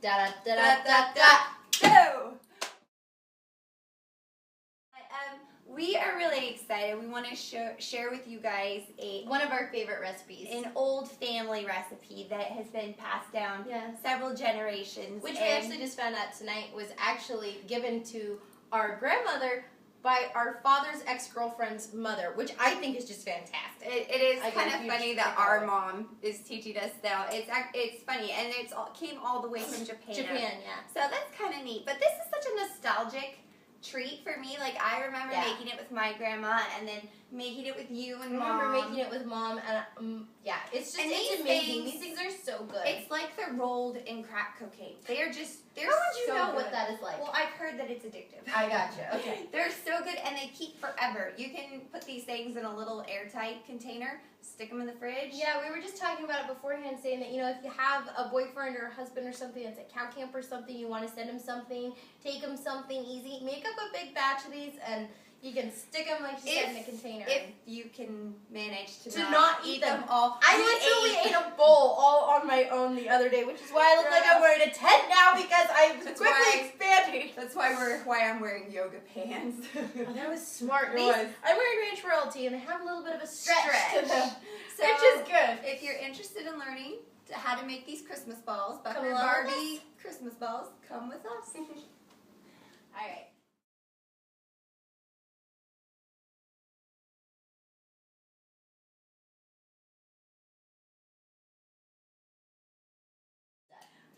Da da da da da. Go! We are really excited. We want to share with you guys One of our favorite recipes. an old family recipe that has been passed down several generations. Which we actually just found out tonight was actually given to our grandmother by our father's ex-girlfriend's mother, which I think is just fantastic. It is kind of funny that our mom is teaching us now. It's funny, and came all the way from Japan. So that's kind of neat. But this is such a nostalgic treat for me. Like, I remember making it with my grandma, and then making it with you and Mom. I remember making it with Mom, and it's amazing. These things are so good. It's like they're rolled in crack cocaine. They're so How would you know good. what that is like? Well, I've heard that it's addictive. I gotcha. Okay. They're so good, and they keep forever. You can put these things in a little airtight container, stick them in the fridge. Yeah, we were just talking about it beforehand, saying that, if you have a boyfriend or a husband or something that's at cow camp or something, you want to send him something, take him something easy, make up a big batch of these, and you can stick them, like you said, in a container. If you can manage to not eat them all. I literally ate a bowl all on my own the other day, which is why I look like I'm wearing a tent now, because I'm quickly expanding. That's why I'm wearing yoga pants. Oh, that was smart. I'm wearing Ranch Royalty, and they have a little bit of a stretch to them, so, which is good. If you're interested in learning how to make these Christmas balls, Buckaroo Barbie Christmas balls, come with us. All right.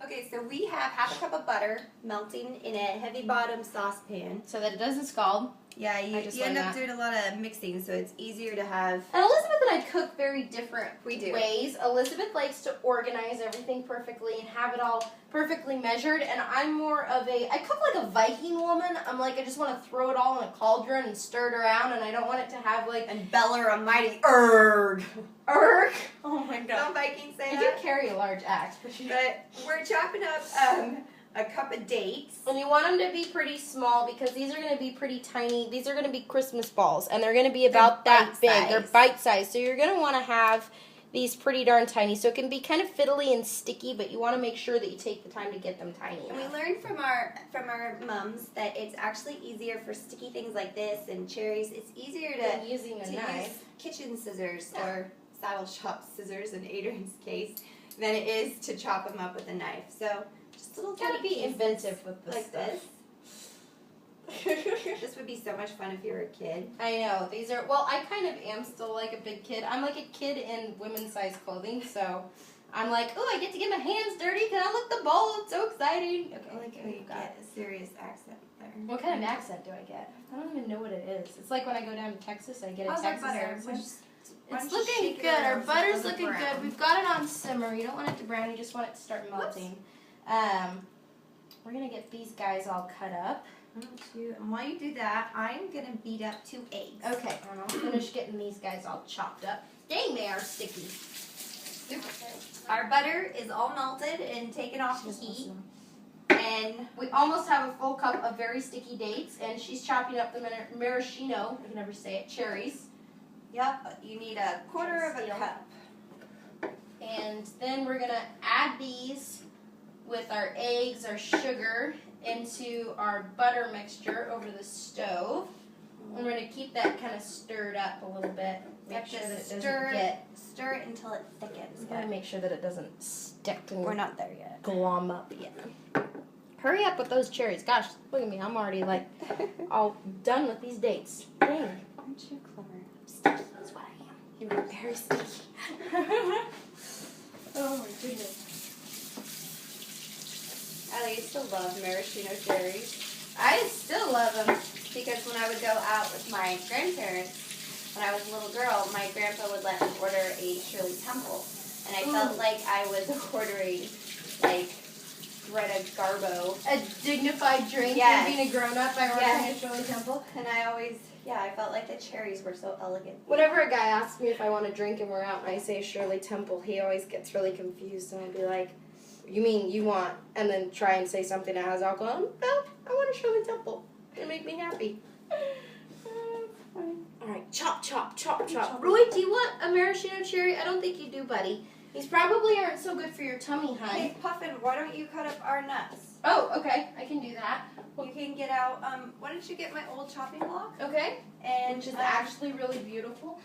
Okay, so we have half a cup of butter melting in a heavy bottom saucepan. So that it doesn't scald. Yeah, you end up doing a lot of mixing, so it's easier to have. And Elizabeth and I cook very different ways. Elizabeth likes to organize everything perfectly and have it all perfectly measured, and I'm more of I cook like a Viking woman. I'm like, I just want to throw it all in a cauldron and stir it around, and I don't want it to have like... And beller a mighty erg. Erg? Oh my God. Some Vikings say that. I do carry a large axe. But we're chopping up a cup of dates. And you want them to be pretty small, because these are going to be pretty tiny. These are going to be Christmas balls, and they're going to be about that big. They're bite-sized. So you're going to want to have these pretty darn tiny. So it can be kind of fiddly and sticky, but you want to make sure that you take the time to get them tiny. And we learned from our mums that it's actually easier for sticky things like this and cherries. It's easier to using a knife, use kitchen scissors or saddle shop scissors in Adrian's case than it is to chop them up with a knife. So just little gotta be inventive with this like stuff. This would be so much fun if you were a kid. I know. These are, well, I kind of am still like a big kid. I'm like a kid in women's size clothing, so I'm like, oh, I get to get my hands dirty. Can I lick the bowl? It's so exciting. Okay, I like how you get a serious accent there. What kind of accent do I get? I don't even know what it is. It's like when I go down to Texas, I get a Texas accent. It's looking good. Our butter's looking good. We've got it on simmer. You don't want it to brown. You just want it to start melting. We're going to get these guys all cut up. And while you do that, I'm going to beat up 2 eggs. Okay, and I'll finish getting these guys all chopped up. Dang, they are sticky. Our butter is all melted and taken off the heat. And we almost have a full cup of very sticky dates, and she's chopping up the maraschino, I can never say it, cherries. Yep, you need a quarter of a cup. And then we're going to add these with our eggs, our sugar, into our butter mixture over the stove. And we're going to keep that kind of stirred up a little bit. Make sure that it doesn't stir it until it thickens. Got to make sure that it doesn't stick. We're not there yet. Glom up yet. Hurry up with those cherries. Gosh, look at me. I'm already like all done with these dates. Dang. Aren't you clever? Sticky, that's what I am. You're very sticky. Oh my goodness. I used to love maraschino cherries. I still love them. Because when I would go out with my grandparents, when I was a little girl, my grandpa would let me order a Shirley Temple. And I felt like I was ordering, like, Greta Garbo. A dignified drink yes. and being a grown-up by ordering a Shirley Temple. And I always, I felt like the cherries were so elegant. Whenever a guy asks me if I want a drink and we're out and I say Shirley Temple, he always gets really confused. And I'll be like, you mean you want, and then try and say something that has alcohol? No, I want a Shirley Temple. It'll make me happy. All right, chop, chop, chop, chop. Roy, do you want a maraschino cherry? I don't think you do, buddy. These probably aren't so good for your tummy, hun. Hey, Puffin, why don't you cut up our nuts? Oh, okay. I can do that. You can get out, why don't you get my old chopping block? Okay. And which is actually really beautiful.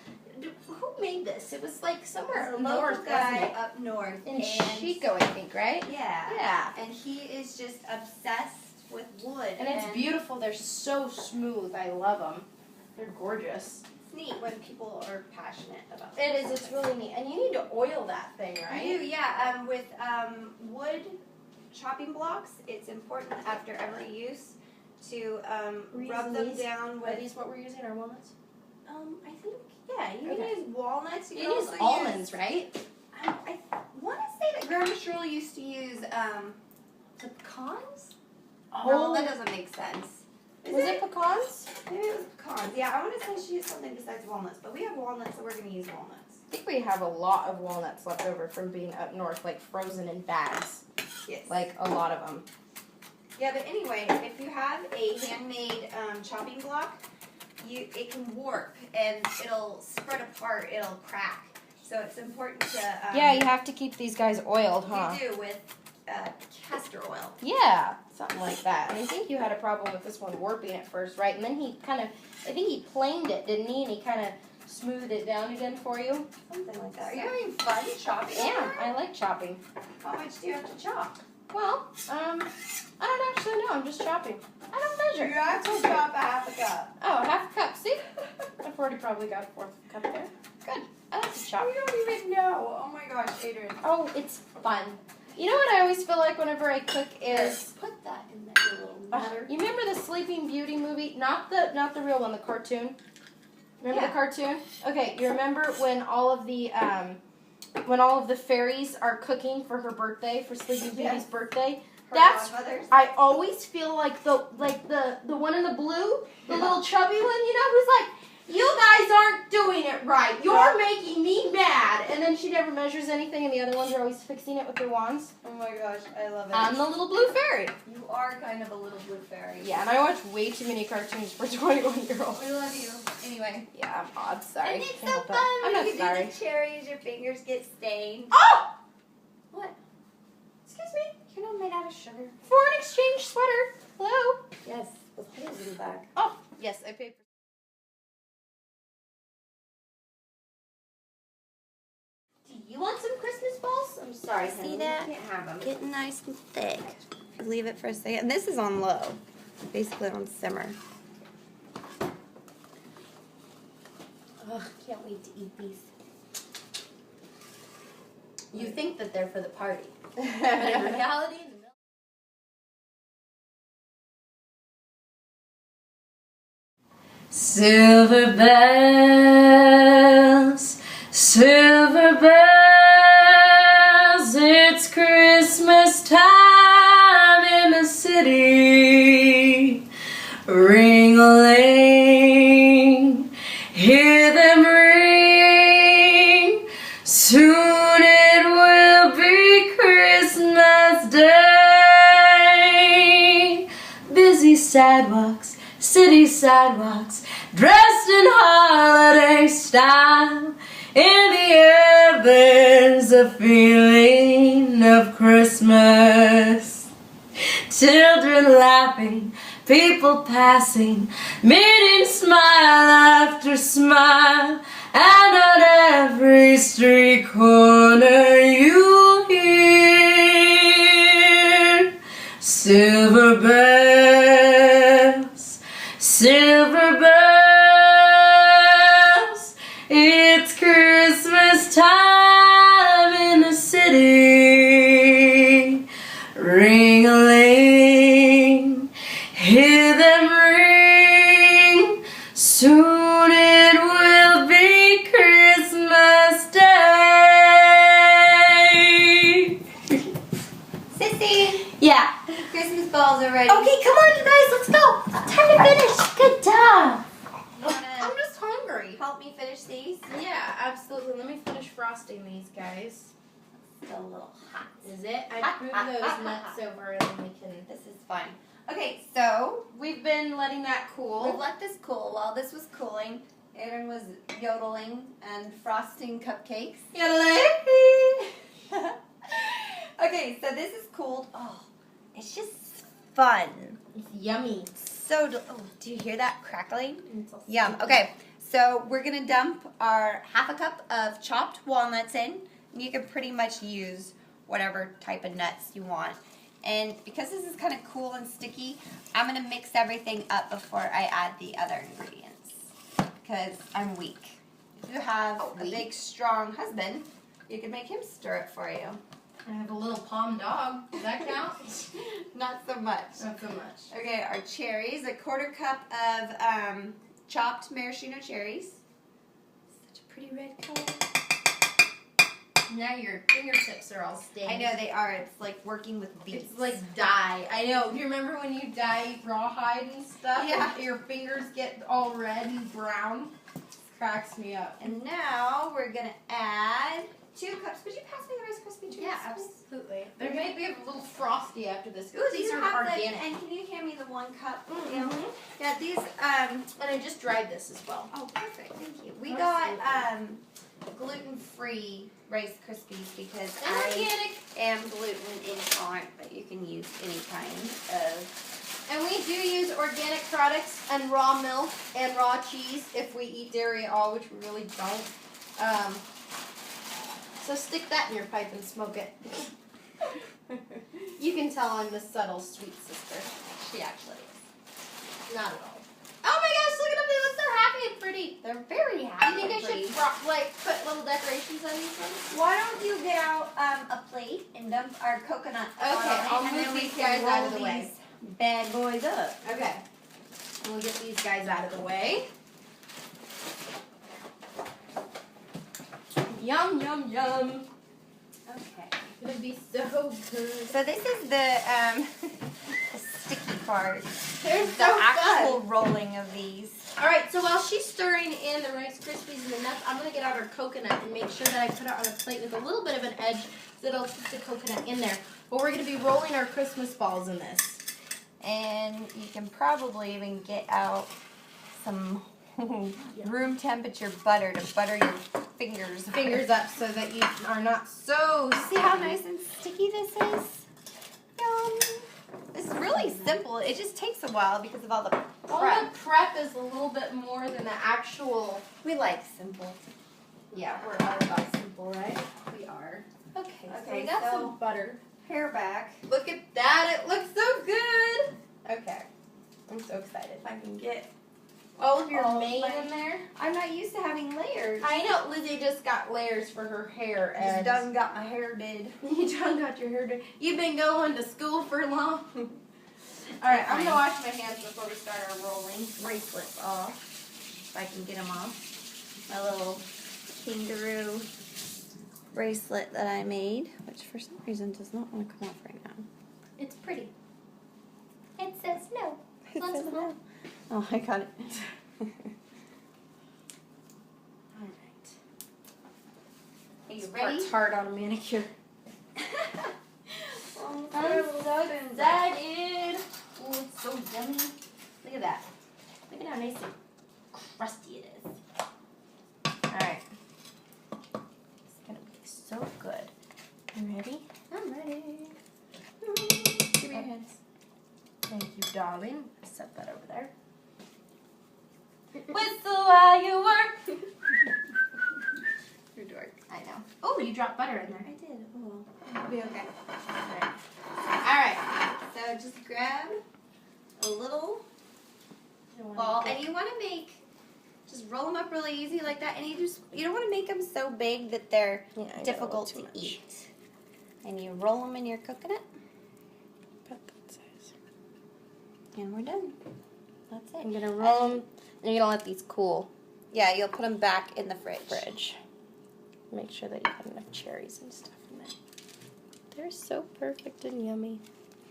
Who made this? It was like somewhere a north, local guy up north. In Chico, I think, right? Yeah. Yeah. And he is just obsessed with wood. And it's beautiful. They're so smooth. I love them. They're gorgeous. It's neat when people are passionate about it. It is. It's really neat. And you need to oil that thing, right? You do, yeah. With wood chopping blocks, it's important after every use to rub them down with... Are these what we're using, our walnuts? I think, yeah. You can use walnuts. You can use almonds, right? I want to say that Grandma Shirley used to use pecans? Oh. No, that doesn't make sense. Was it pecans? Maybe it was pecans. Yeah, I want to say she used something besides walnuts, but we have walnuts, so we're going to use walnuts. I think we have a lot of walnuts left over from being up north, like frozen in bags. Yes. Like a lot of them. Yeah, but anyway, if you have a handmade chopping block, it can warp and it'll spread apart, it'll crack. So it's important to... yeah, you have to keep these guys oiled, huh? You do, with castor oil. Yeah, something like that. And I think you had a problem with this one warping at first, right? And then he kind of, I think he planed it, didn't he? And he kind of smoothed it down again for you. Something like that. Are you having fun chopping? Yeah, I like chopping. How much do you have to chop? Well, I don't actually know. I'm just chopping. I don't measure. You have to chop a half a cup. Oh, half a cup. See? I've already probably got a fourth cup there. Good. I like to chop. We don't even know. Oh my gosh, Adrian. Oh, it's fun. You know what I always feel like whenever I cook is... Put that in that little matter. You remember the Sleeping Beauty movie? Not the real one, the cartoon. Remember the cartoon? Okay, you remember when all of the fairies are cooking for her birthday, for Sleeping Beauty's birthday? I always feel like the one in the blue, the little chubby one, who's like, you guys aren't doing it right. You're making me mad. And then she never measures anything, and the other ones are always fixing it with their wands. Oh my gosh, I love it. I'm the little blue fairy. You are kind of a little blue fairy. Yeah, and I watch way too many cartoons for 21-year-olds. We love you. Anyway. Yeah, I'm odd. Sorry. And it's so fun. I'm not sorry. You do the cherries, your fingers get stained. Oh! What? Excuse me. You're not made out of sugar. Foreign exchange sweater. Hello. Yes, with holes in the back. Oh, yes, I paid for. You want some Christmas balls? I'm sorry, See that? You can't have them. Getting nice and thick. Leave it for a second. And this is on low. Basically on simmer. Ugh, can't wait to eat these. You think that they're for the party. But in reality, silver bells, it's Christmas time in the city. Ring-a-ling, hear them ring. Soon it will be Christmas Day. Busy sidewalks, city sidewalks, dressed in holiday style. In the air there's a feeling of Christmas. Children laughing, people passing, meeting smile after smile. And on every street corner you'll hear silver bells, silver bells. It's Christmas time in the city. Ring-a-ling, hear them ring. Soon it will be Christmas Day. Sissy! yeah. Christmas balls are ready. Okay, come on, you guys, let's go. Time to finish. Good job. I'm just hungry. Help me finish these? Yeah, absolutely. Let me finish frosting these, guys. Still a little hot. Is it? I moved those nuts over and then we can... This is fun. Okay, so We've been letting that cool. we've let this cool. While this was cooling, Aaron was yodeling and frosting cupcakes. Yodeling. Okay, so this is cold. Oh, it's just fun. It's yummy. So, do you hear that crackling? Yum. Okay, so we're going to dump our half a cup of chopped walnuts in. You can pretty much use whatever type of nuts you want. And because this is kind of cool and sticky, I'm going to mix everything up before I add the other ingredients. Because I'm weak. If you have a big, strong husband, you can make him stir it for you. I have a little palm dog. Does that count? Not so much. Not so much. Okay, our cherries. A 1/4 cup of chopped maraschino cherries. Such a pretty red color. Now your fingertips are all stained. I know they are. It's like working with beads. It's like dye. I know. Do you remember when you dye rawhide and stuff? Yeah. And your fingers get all red and brown? It cracks me up. And now we're going to add 2 cups. Would you pass me the Rice Krispie treats? Yeah, absolutely. They're going to be a little frosty after this. Ooh, Do these you are have organic. and can you hand me the 1 cup? Mm-hmm. Yeah, these, And I just dried this as well. oh, perfect. Thank you. We Absolutely. got gluten-free Rice Krispies because And I organic. am gluten intolerant, but you can use any kind of. And we do use organic products and raw milk and raw cheese if we eat dairy at all, which we really don't. So stick that in your pipe and smoke it. You can tell I'm the subtle sweet sister. She actually is. Not at all. Oh my gosh, look at them. They look so happy and pretty. They're very happy. Do you think I should put little decorations on these ones? Why don't you get out a plate and dump our coconut on Okay, it, I'll and move then we these can guys out roll of the way. these bad boys up. Okay. We'll get these guys out of the way. Yum, yum, yum. Okay. It's gonna be so good. So this is the sticky part. They're The so actual good. rolling of these. All right, so while she's stirring in the Rice Krispies and the nuts, I'm gonna get out our coconut and make sure that I put it on a plate with a little bit of an edge so that'll keep the coconut in there. But we're gonna be rolling our Christmas balls in this. And you can probably even get out some room temperature butter to butter your fingers. Fingers up so that you are not so. See how nice and sticky this is? Yum. It's really simple. It just takes a while because of all the prep. All the prep is a little bit more than the actual. We like simple. Yeah, we're all about simple, right? We are. Okay, so Okay, we got so- some butter. Hair back. Look at that, it looks so good. Okay, I'm so excited. If I can get. All of your All mane my- in there. I'm not used to having layers. I know, Lizzie just got layers for her hair. Just And done got my hair did. You done got your hair done. You've been going to school for long. Alright, I'm gonna wash my hands before we start our rolling. Bracelets off. If I can get them off. My little kangaroo bracelet that I made, which for some reason does not want to come off right now. It's pretty. It says no. It Lots says of no. Oh, I got it. Alright. Are you This ready? part's hard on a manicure. Oh, I'm so excited. Oh, it's so yummy. Look at that. Look at how nice and crusty it is. Alright. It's going to be so good. You ready? I'm ready. Give me your hands. Thank you, darling. Set that over there. Whistle while you work. You're dark. I know. Oh, you dropped butter in there. I did. Oh, it'll be okay. Alright. So just grab a little ball, and you want to just roll them up really easy like that, and you don't want to make them so big that they're difficult to eat. And you roll them in your coconut. About that size. And we're done. That's it. I'm gonna roll them, and you're gonna let these cool. Yeah, you'll put them back in the fridge. Make sure that you have enough cherries and stuff in there. They're so perfect and yummy.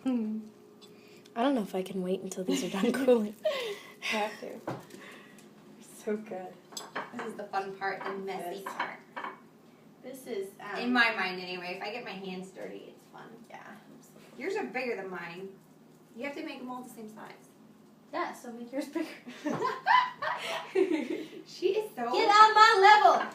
I don't know if I can wait until these are done cooling. You have to. So good. This is the fun part, the messy part. This is In my mind, anyway. If I get my hands dirty, it's fun. yeah. Yours are bigger than mine. You have to make them all the same size. Yeah, so make yours bigger. She is so Get on my level.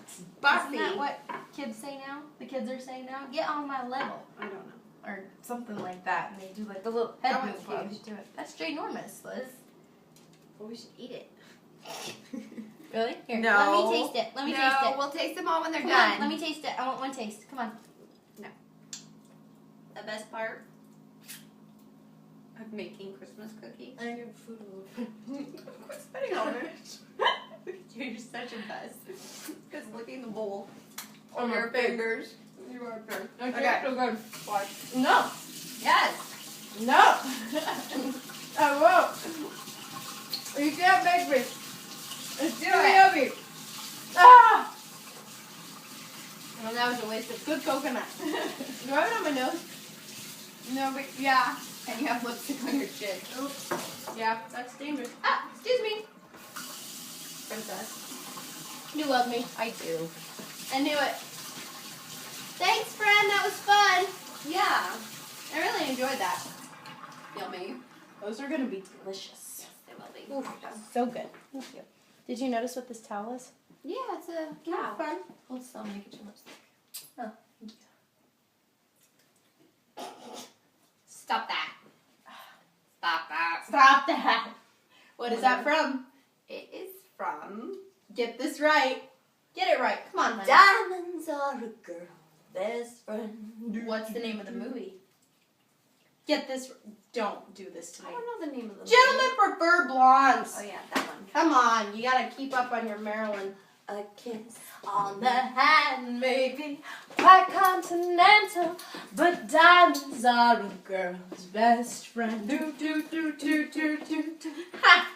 bossy. Isn't that what kids say now? The kids are saying now? Get on my level. I don't know. or something like that, and they do like the little head move while you do it. That's ginormous, Liz. Well, we should eat it. Really? Here, no. Let me taste it. Let me taste it. We'll taste them all when they're Come done. on, let me taste it. I want one taste. Come on. No. The best part of making Christmas cookies. I need food. Quit spitting on it. You're such a buzz. Because looking the bowl on your fingers. You are big. Okay. So good. Watch. No. Yes. No. I won't. You can't make me. It's too heavy. Ah! Well, that was a waste of good coconut. Do I have it on my nose? No, but yeah. And you have lipstick on your chin. Oops. Yeah, that's dangerous. Ah, excuse me. Princess. You love me. I do. I knew it. Thanks, friend. That was fun. Yeah. I really enjoyed that. Yummy. Those are going to be delicious. Yes, they will be. Ooh, so good. Thank you. Did you notice what this towel is? Yeah, it's a cow. Fun. Hold still, make it your lipstick. Oh, thank you. Stop that. Stop that. Stop that. What is that from? It is from... Get this right. Get it right. Come on, honey. Diamonds are a girl's best friend. What's the name of the movie? Get this. Don't do this to me. I don't know the name of the Gentlemen prefer blondes. Oh yeah, that one. Come on, you gotta keep up on your Maryland. A kiss On the hand, maybe quite continental, but diamonds are a girl's best friend. Do do do do do do do. Ha!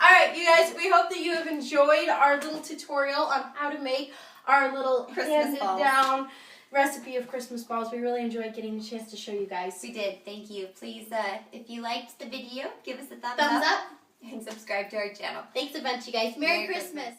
All right, you guys. We hope that you have enjoyed our little tutorial on how to make our little Christmas balls. handed-down recipe of Christmas balls. We really enjoyed getting the chance to show you guys. We did. Thank you. Please, if you liked the video, give us a thumbs Thumbs up. and subscribe to our channel. Thanks a bunch, you guys. Merry Christmas.